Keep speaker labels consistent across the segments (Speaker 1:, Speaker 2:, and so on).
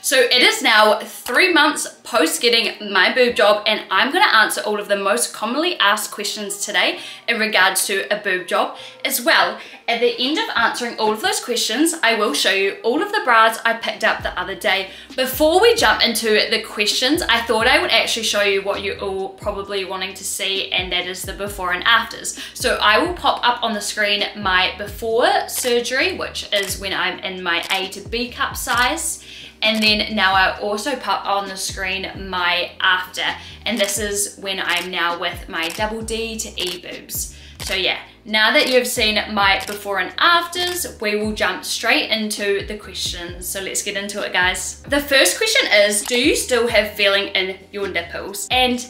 Speaker 1: So it is now 3 months post getting my boob job, and I'm going to answer all of the most commonly asked questions today in regards to a boob job. As well, at the end of answering all of those questions, I will show you all of the bras I picked up the other day. Before we jump into the questions, I thought I would actually show you what you're all probably wanting to see, and that is the before and afters. So I will pop up on the screen my before surgery, which is when I'm in my A to B cup size. And then now I also pop on the screen my after, and this is when I'm now with my double D to E boobs. So yeah, now that you've seen my before and afters, we will jump straight into the questions. So let's get into it, guys. The first question is, do you still have feeling in your nipples? And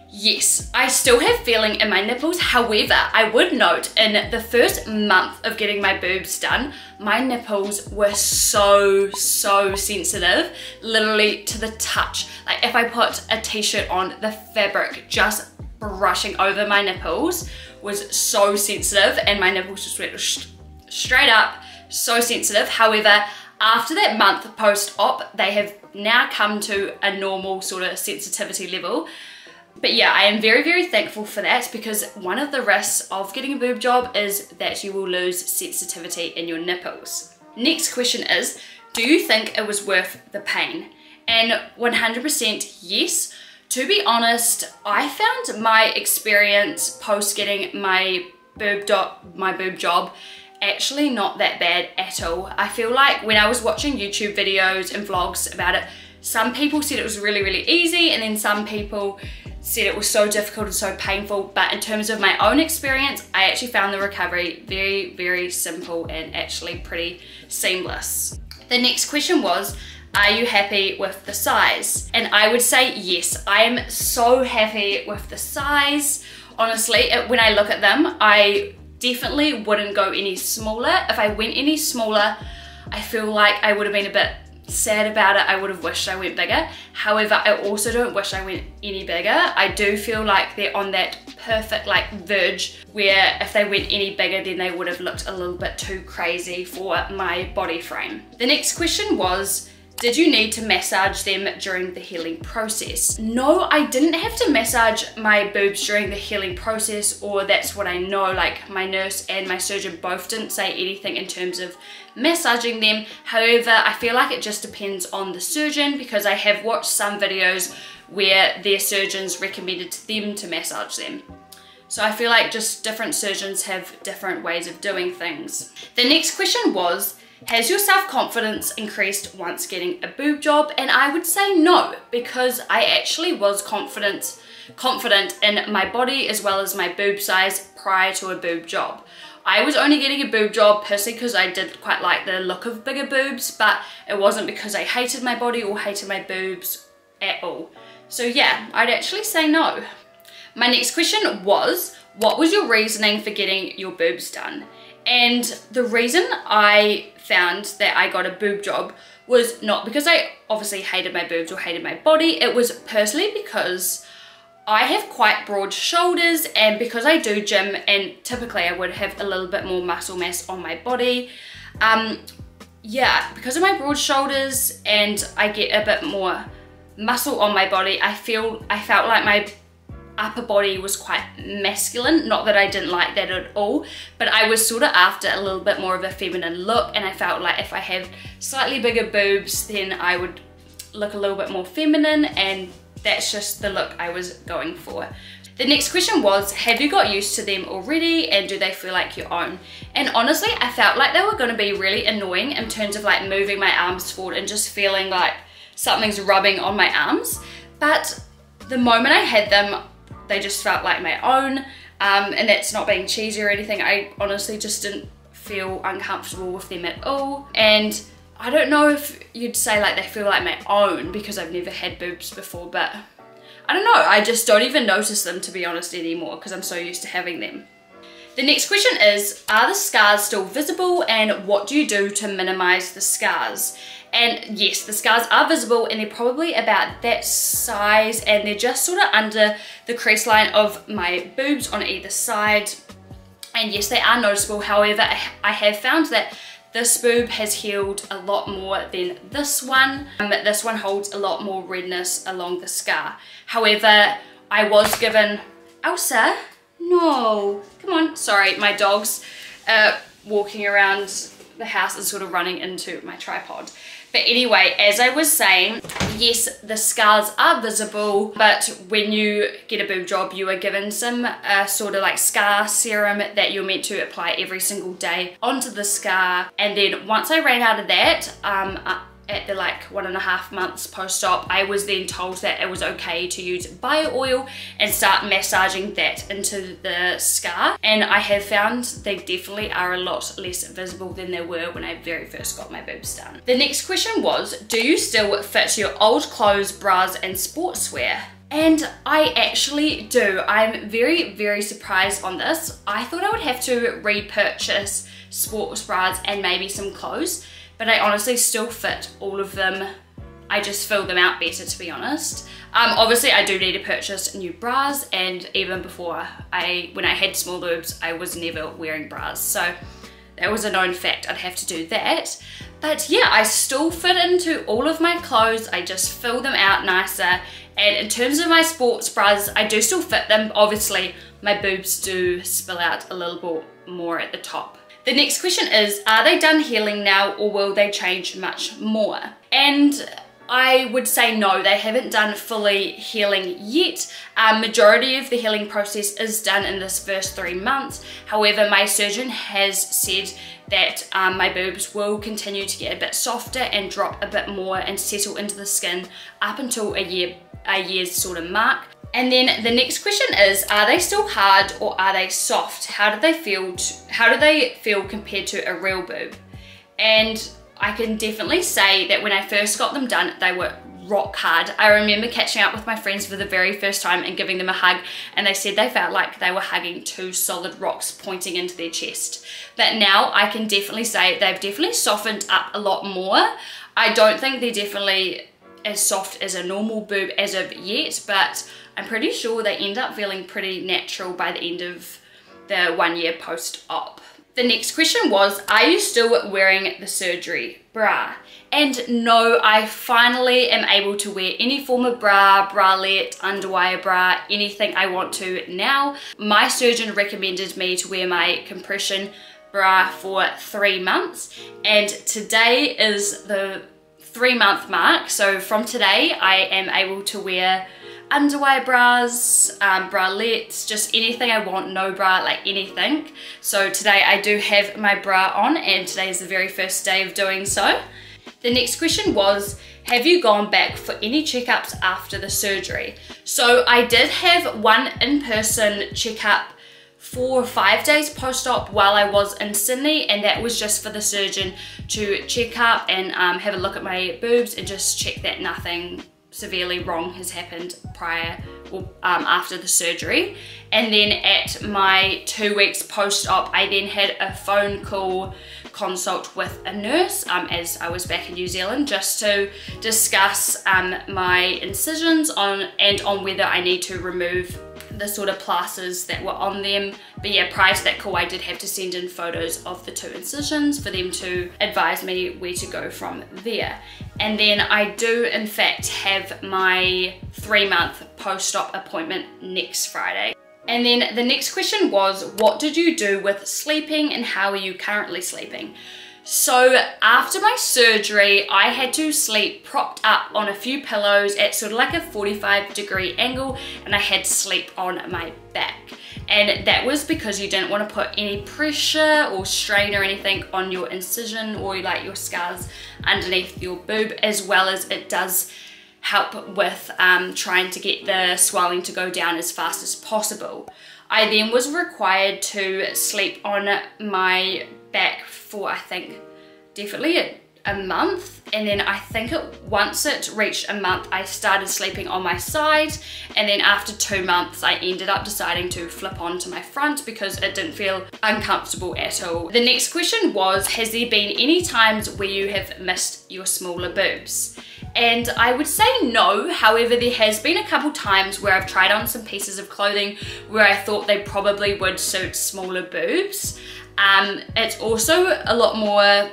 Speaker 1: yes, I still have feeling in my nipples. However, I would note in the first month of getting my boobs done, my nipples were so sensitive, literally to the touch. Like if I put a t-shirt on, the fabric just brushing over my nipples was so sensitive, and my nipples just went straight up, so sensitive. However, after that month post-op, they have now come to a normal sort of sensitivity level. But yeah, I am very thankful for that, because one of the risks of getting a boob job is that you will lose sensitivity in your nipples. Next question is, do you think it was worth the pain? And 100% yes. To be honest, I found my experience post getting my boob job actually not that bad at all. I feel like when I was watching YouTube videos and vlogs about it, some people said it was really easy, and then some people said it was so difficult and so painful. But in terms of my own experience, I actually found the recovery very simple and actually pretty seamless. The next question was, are you happy with the size? And I would say yes, I am so happy with the size. Honestly, when I look at them, I definitely wouldn't go any smaller. If I went any smaller, I feel like I would have been a bit sad about it. I would have wished I went bigger. However, I also don't wish I went any bigger. I do feel like they're on that perfect like verge where if they went any bigger, then they would have looked a little bit too crazy for my body frame. The next question was, did you need to massage them during the healing process? No, I didn't have to massage my boobs during the healing process, or that's what I know. Like my nurse and my surgeon both didn't say anything in terms of massaging them. However, I feel like it just depends on the surgeon, because I have watched some videos where their surgeons recommended to them to massage them. So I feel like just different surgeons have different ways of doing things. The next question was, has your self-confidence increased once getting a boob job? And I would say no, because I actually was confident in my body as well as my boob size prior to a boob job. I was only getting a boob job personally because I did quite like the look of bigger boobs, but it wasn't because I hated my body or hated my boobs at all. So yeah, I'd actually say no. My next question was, what was your reasoning for getting your boobs done? And the reason I found that I got a boob job was not because I obviously hated my boobs or hated my body. It was personally because I have quite broad shoulders, and because I do gym and typically I would have a little bit more muscle mass on my body. Yeah, because of my broad shoulders and I get a bit more muscle on my body, I felt like my upper body was quite masculine. Not that I didn't like that at all, but I was sort of after a little bit more of a feminine look, and I felt like if I had slightly bigger boobs, then I would look a little bit more feminine, and that's just the look I was going for. The next question was, have you got used to them already, and do they feel like your own? And honestly, I felt like they were going to be really annoying in terms of like moving my arms forward and just feeling like something's rubbing on my arms. But the moment I had them, they just felt like my own, and that's not being cheesy or anything. I honestly just didn't feel uncomfortable with them at all. And I don't know if you'd say like they feel like my own because I've never had boobs before, but I don't know, I just don't even notice them, to be honest, anymore, because I'm so used to having them. The next question is, are the scars still visible, and what do you do to minimize the scars? And yes, the scars are visible, and they're probably about that size, and they're just sort of under the crease line of my boobs on either side. And yes, they are noticeable. However, I have found that This boob has healed a lot more than this one. This one holds a lot more redness along the scar. However, I was given... Elsa? No. Come on. Sorry, my dog's walking around the house and sort of running into my tripod. But anyway, as I was saying, yes, the scars are visible, but when you get a boob job, you are given some sort of like scar serum that you're meant to apply every single day onto the scar. And then once I ran out of that, at the like 1.5 months post-op, I was then told that it was okay to use bio oil and start massaging that into the scar. And I have found they definitely are a lot less visible than they were when I very first got my boobs done. The next question was, do you still fit your old clothes, bras and sportswear? And I actually do. I'm very, very surprised on this. I thought I would have to repurchase sports bras and maybe some clothes, but I honestly still fit all of them. I just fill them out better, to be honest. Obviously I do need to purchase new bras, and even before when I had small boobs, I was never wearing bras. So that was a known fact, I'd have to do that. But yeah, I still fit into all of my clothes. I just fill them out nicer. And in terms of my sports bras, I do still fit them. Obviously my boobs do spill out a little bit more at the top. The next question is, are they done healing now or will they change much more? And I would say no, they haven't done fully healing yet. Majority of the healing process is done in this first 3 months. However, my surgeon has said that my boobs will continue to get a bit softer and drop a bit more and settle into the skin up until a year's sort of mark. And then the next question is, are they still hard or are they soft? How do they feel compared to a real boob? And I can definitely say that when I first got them done, they were rock hard. I remember catching up with my friends for the very first time and giving them a hug, and they said they felt like they were hugging 2 solid rocks pointing into their chest. But now I can definitely say they've definitely softened up a lot more. I don't think they're definitely as soft as a normal boob as of yet, but I'm pretty sure they end up feeling pretty natural by the end of the 1 year post-op. The next question was, are you still wearing the surgery bra? And no, I finally am able to wear any form of bra, bralette, underwire bra, anything I want to now. My surgeon recommended me to wear my compression bra for 3 months, and today is the 3-month mark. So from today I am able to wear underwire bras, bralettes, just anything I want, no bra, like anything. So today I do have my bra on, and today is the very first day of doing so. The next question was, have you gone back for any checkups after the surgery? So I did have one in-person checkup for 5 days post-op while I was in Sydney, and that was just for the surgeon to check up and have a look at my boobs and just check that nothing severely wrong has happened prior or after the surgery. And then at my 2 weeks post-op, I then had a phone call consult with a nurse as I was back in New Zealand, just to discuss my incisions on whether I need to remove the sort of plasters that were on them. But yeah, prior to that call, I did have to send in photos of the 2 incisions for them to advise me where to go from there. And then I do in fact have my 3-month post-op appointment next Friday. And then the next question was, what did you do with sleeping and how are you currently sleeping? So after my surgery, I had to sleep propped up on a few pillows at sort of like a 45-degree angle, and I had to sleep on my back. And that was because you didn't want to put any pressure or strain or anything on your incision or like your scars underneath your boob, as well as it does help with trying to get the swelling to go down as fast as possible. I then was required to sleep on my back for, I think, definitely a month, and then I think once it reached a month, I started sleeping on my side, and then after 2 months I ended up deciding to flip onto my front because it didn't feel uncomfortable at all. The next question was, has there been any times where you have missed your smaller boobs? And I would say no. However, there has been a couple times where I've tried on some pieces of clothing where I thought they probably would suit smaller boobs. It's also a lot more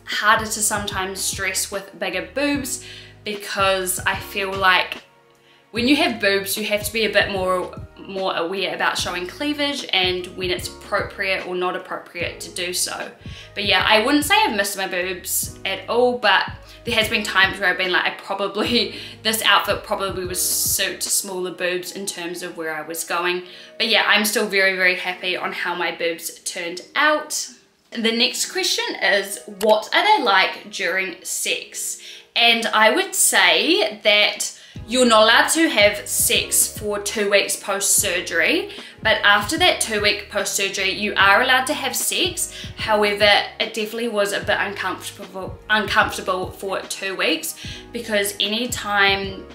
Speaker 1: harder to sometimes stress with bigger boobs, because I feel like when you have boobs, you have to be a bit more aware about showing cleavage and when it's appropriate or not appropriate to do so. But yeah, I wouldn't say I've missed my boobs at all, but there has been times where I've been like, this outfit probably would suit smaller boobs in terms of where I was going. But yeah, I'm still very, very happy on how my boobs turned out. The next question is, what are they like during sex? And I would say that you're not allowed to have sex for 2 weeks post-surgery, but after that 2-week post-surgery, you are allowed to have sex. However, it definitely was a bit uncomfortable for 2 weeks, because anytime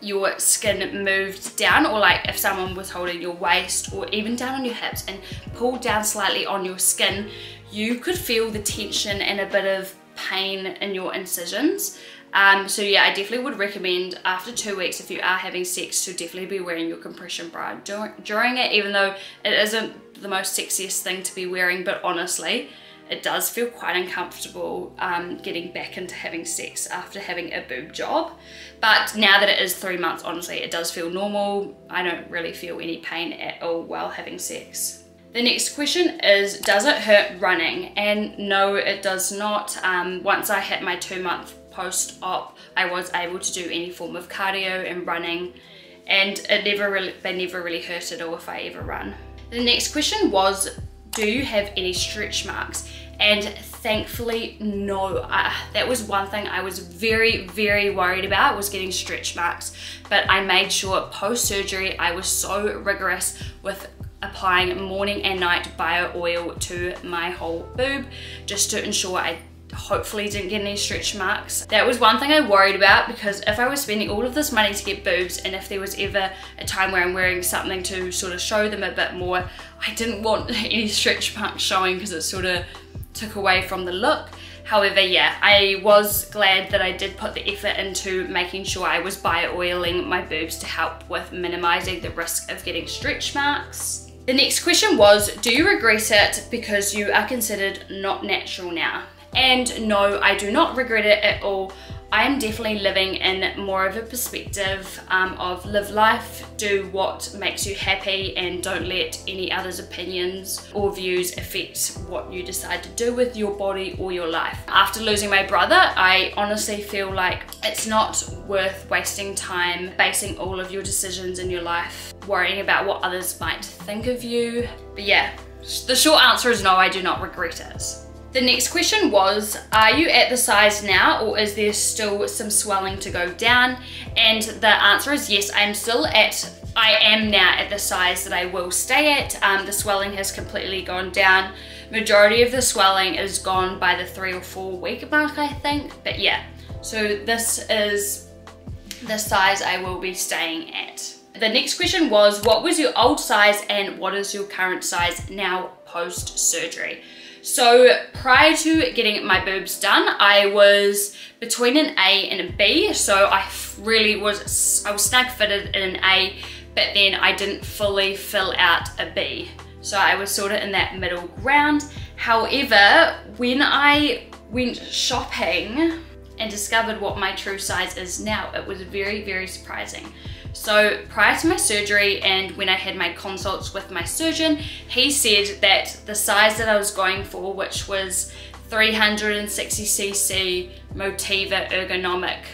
Speaker 1: your skin moved down, or like if someone was holding your waist or even down on your hips and pulled down slightly on your skin, you could feel the tension and a bit of pain in your incisions. So yeah, I definitely would recommend after 2 weeks, if you are having sex, to definitely be wearing your compression bra during it, even though it isn't the most sexiest thing to be wearing. But honestly, it does feel quite uncomfortable getting back into having sex after having a boob job. But now that it is 3 months, honestly, it does feel normal. I don't really feel any pain at all while having sex. The next question is, does it hurt running? And no, it does not. Once I hit my 2-month post-op, I was able to do any form of cardio and running, and they never really hurt at all if I ever run. The next question was, do you have any stretch marks? And thankfully, no. That was one thing I was very, very worried about, was getting stretch marks. But I made sure post-surgery I was so rigorous with applying morning and night bio oil to my whole boob, just to ensure I hopefully didn't get any stretch marks. That was one thing I worried about, because if I was spending all of this money to get boobs, and if there was ever a time where I'm wearing something to sort of show them a bit more, I didn't want any stretch marks showing, because it sort of took away from the look. However, yeah, I was glad that I did put the effort into making sure I was bio-oiling my boobs to help with minimizing the risk of getting stretch marks. The next question was, do you regret it because you are considered not natural now? And no, I do not regret it at all. I am definitely living in more of a perspective of live life, do what makes you happy, and don't let any others' opinions or views affect what you decide to do with your body or your life. After losing my brother, I honestly feel like it's not worth wasting time basing all of your decisions in your life worrying about what others might think of you. But yeah, the short answer is no, I do not regret it. The next question was, are you at the size now, or is there still some swelling to go down? And the answer is yes, I am now at the size that I will stay at. The swelling has completely gone down. Majority of the swelling is gone by the 3 or 4 week mark, I think. But yeah, so this is the size I will be staying at. The next question was, what was your old size and what is your current size now post-surgery? So prior to getting my boobs done, I was between an A and a B. So I was snug fitted in an A, but then I didn't fully fill out a B. So I was sort of in that middle ground. However, when I went shopping and discovered what my true size is now, it was very, very surprising. So prior to my surgery and when I had my consults with my surgeon, he said that the size that I was going for, which was 360cc Motiva ergonomic,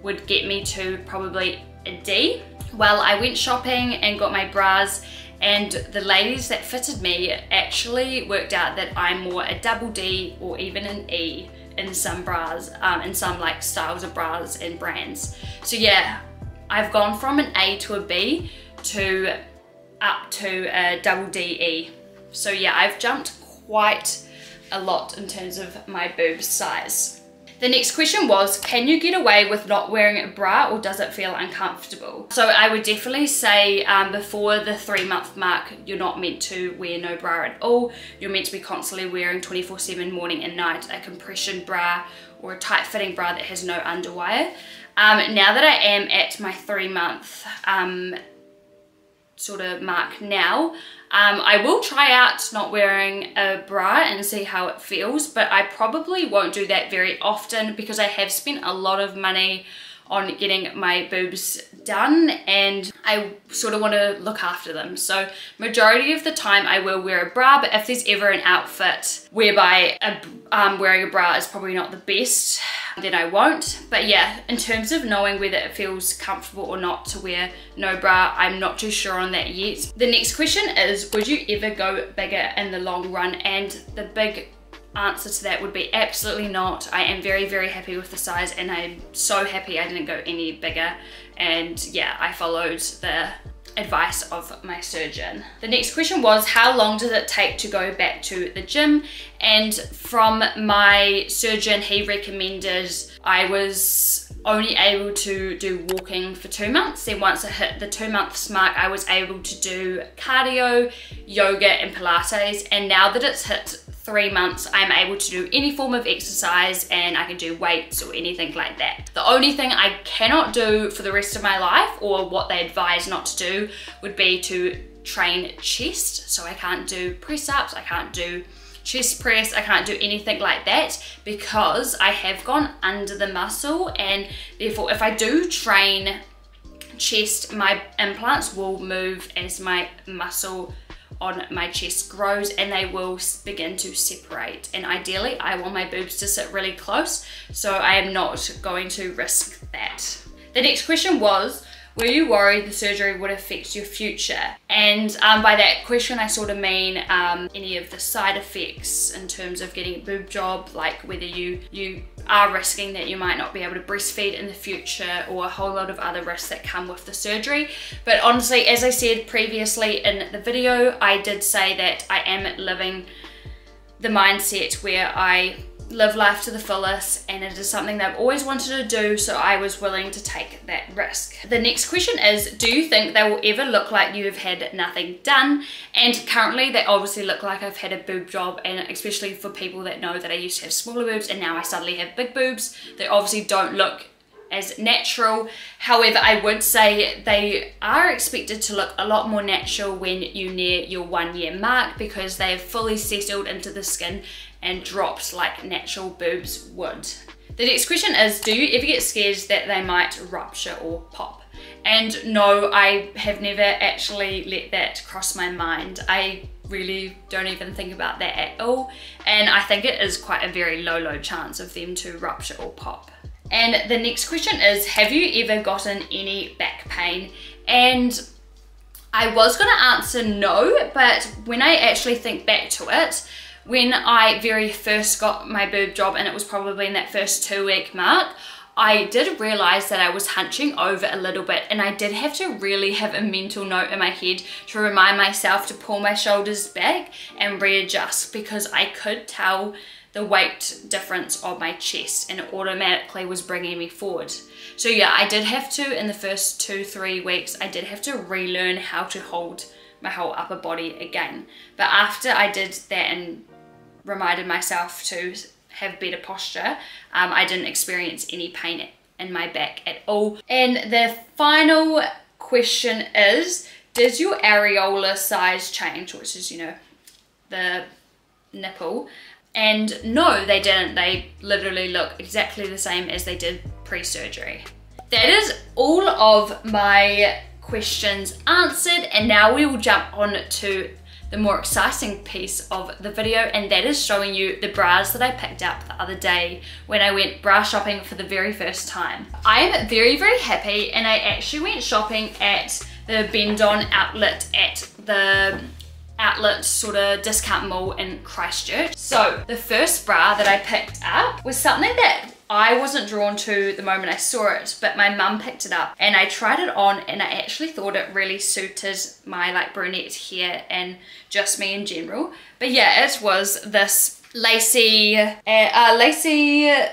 Speaker 1: would get me to probably a D. Well, I went shopping and got my bras, and the ladies that fitted me actually worked out that I'm more a double D or even an E in some bras, in some like styles of bras and brands. So yeah, I've gone from an A to a B to up to a double DE. So yeah, I've jumped quite a lot in terms of my boob size. The next question was, can you get away with not wearing a bra, or does it feel uncomfortable? So I would definitely say before the 3-month mark, you're not meant to wear no bra at all. You're meant to be constantly wearing 24/7 morning and night a compression bra or a tight fitting bra that has no underwire. Now that I am at my 3-month sort of mark now. I will try out not wearing a bra and see how it feels, but I probably won't do that very often because I have spent a lot of money on getting my boobs done and I sort of want to look after them. So majority of the time I will wear a bra, but if there's ever an outfit whereby wearing a bra is probably not the best, then I won't. But yeah, in terms of knowing whether it feels comfortable or not to wear no bra, I'm not too sure on that yet. The next question is, would you ever go bigger in the long run? And the big answer to that would be absolutely not. I am very, very happy with the size and I'm so happy I didn't go any bigger. And yeah, I followed the advice of my surgeon. The next question was, how long does it take to go back to the gym? And from my surgeon, he recommended I was only able to do walking for 2 months. Then once I hit the 2 months mark, I was able to do cardio, yoga and Pilates. And now that it's hit 3 months, I'm able to do any form of exercise and I can do weights or anything like that. The only thing I cannot do for the rest of my life, or what they advise not to do, would be to train chest. So I can't do press-ups, I can't do chest press, I can't do anything like that because I have gone under the muscle, and therefore if I do train chest, my implants will move as my muscle on my chest grows and they will begin to separate, and ideally I want my boobs to sit really close, so I am not going to risk that. The next question was, were you worried the surgery would affect your future? And by that question I sort of mean any of the side effects in terms of getting a boob job, like whether you are risking that you might not be able to breastfeed in the future, or a whole lot of other risks that come with the surgery. But honestly, as I said previously in the video, I did say that I am living the mindset where I live life to the fullest, and it is something that I've always wanted to do, so I was willing to take that risk. The next question is, do you think they will ever look like you have had nothing done? And currently they obviously look like I've had a boob job, and especially for people that know that I used to have smaller boobs and now I suddenly have big boobs, they obviously don't look as natural. However, I would say they are expected to look a lot more natural when you near your 1 year mark, because they have fully settled into the skin and dropped like natural boobs would. The next question is, do you ever get scared that they might rupture or pop? And no, I have never actually let that cross my mind. I really don't even think about that at all, and I think it is quite a very low chance of them to rupture or pop. And the next question is, have you ever gotten any back pain? And I was going to answer no, but when I actually think back to it, when I very first got my boob job, and it was probably in that first 2 week mark, I did realize that I was hunching over a little bit, and I did have to really have a mental note in my head to remind myself to pull my shoulders back and readjust, because I could tell the weight difference of my chest and it automatically was bringing me forward. So yeah, I did have to, in the first 2-3 weeks, I did have to relearn how to hold my whole upper body again. But after I did that and reminded myself to have better posture, I didn't experience any pain in my back at all. And the final question is, does your areola size change, which is, you know, the nipple? And no, they didn't. They literally look exactly the same as they did pre-surgery. That is all of my questions answered, and now we will jump on to the more exciting piece of the video, and that is showing you the bras that I picked up the other day when I went bra shopping for the very first time. I am very, very happy, and I actually went shopping at the Bend-On outlet at the outlet sort of discount mall in Christchurch. So the first bra that I picked up was something that I wasn't drawn to the moment I saw it, but my mum picked it up and I tried it on, and I actually thought it really suited my like brunette hair and just me in general. But yeah, it was this lacy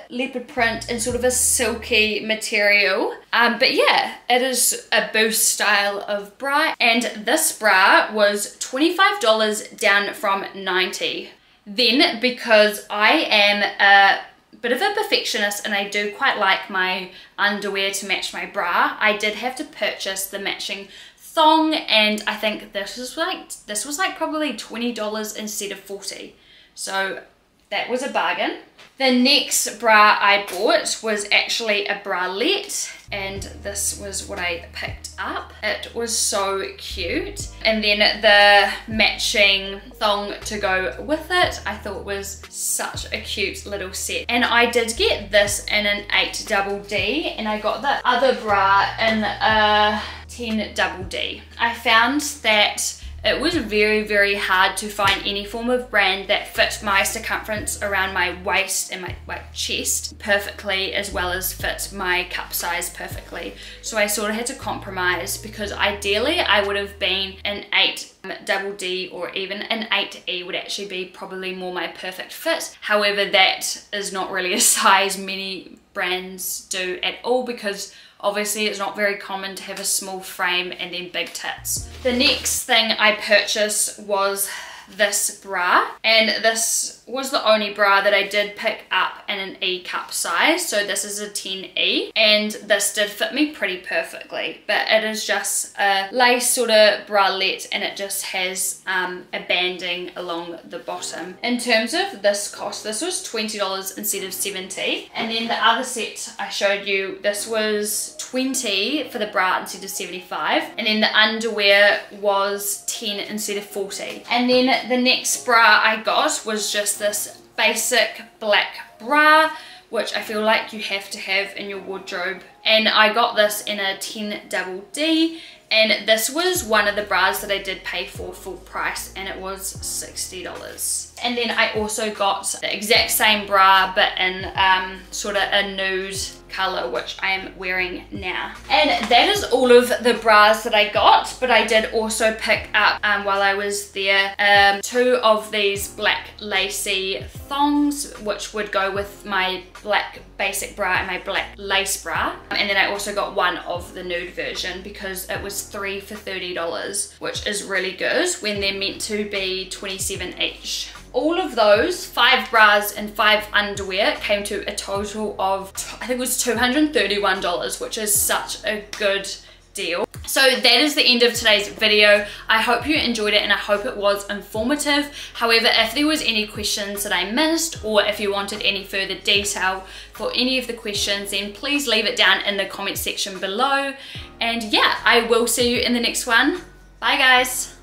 Speaker 1: leopard print and sort of a silky material. But yeah, it is a boost style of bra, and this bra was $25 down from $90. Then, because I am a bit of a perfectionist and I do quite like my underwear to match my bra, I did have to purchase the matching thong, and I think this was like probably $20 instead of $40. So that was a bargain. The next bra I bought was actually a bralette, and this was what I picked up. It was so cute. And then the matching thong to go with it, I thought was such a cute little set. And I did get this in an 8DD, and I got the other bra in a 10DD. I found that it was very, very hard to find any form of brand that fit my circumference around my waist and my chest perfectly, as well as fit my cup size perfectly. So I sort of had to compromise, because ideally I would have been an 8DD, or even an 8E would actually be probably more my perfect fit. However, that is not really a size many brands do at all, because obviously it's not very common to have a small frame and then big tits. The next thing I purchased was this bra, and this was the only bra that I did pick up in an E cup size. So this is a 10E, and this did fit me pretty perfectly, but it is just a lace sort of bralette, and it just has a banding along the bottom. In terms of this cost, this was $20 instead of $70, and then the other set I showed you, this was $20 for the bra instead of $75, and then the underwear was $10 instead of $40. And then the next bra I got was just this basic black bra, which I feel like you have to have in your wardrobe, and I got this in a 10DD, and this was one of the bras that I did pay for full price, and it was $60. And then I also got the exact same bra but in sort of a nude color, which I am wearing now. And that is all of the bras that I got, but I did also pick up while I was there 2 of these black lacy thongs, which would go with my black basic bra and my black lace bra. And then I also got one of the nude version, because it was 3 for $30, which is really good when they're meant to be 27 each. All of those 5 bras and 5 underwear came to a total of, I think it was $231, which is such a good deal. So that is the end of today's video. I hope you enjoyed it, and I hope it was informative. However, if there was any questions that I missed, or if you wanted any further detail for any of the questions, then please leave it down in the comment section below. And yeah, I will see you in the next one. Bye guys.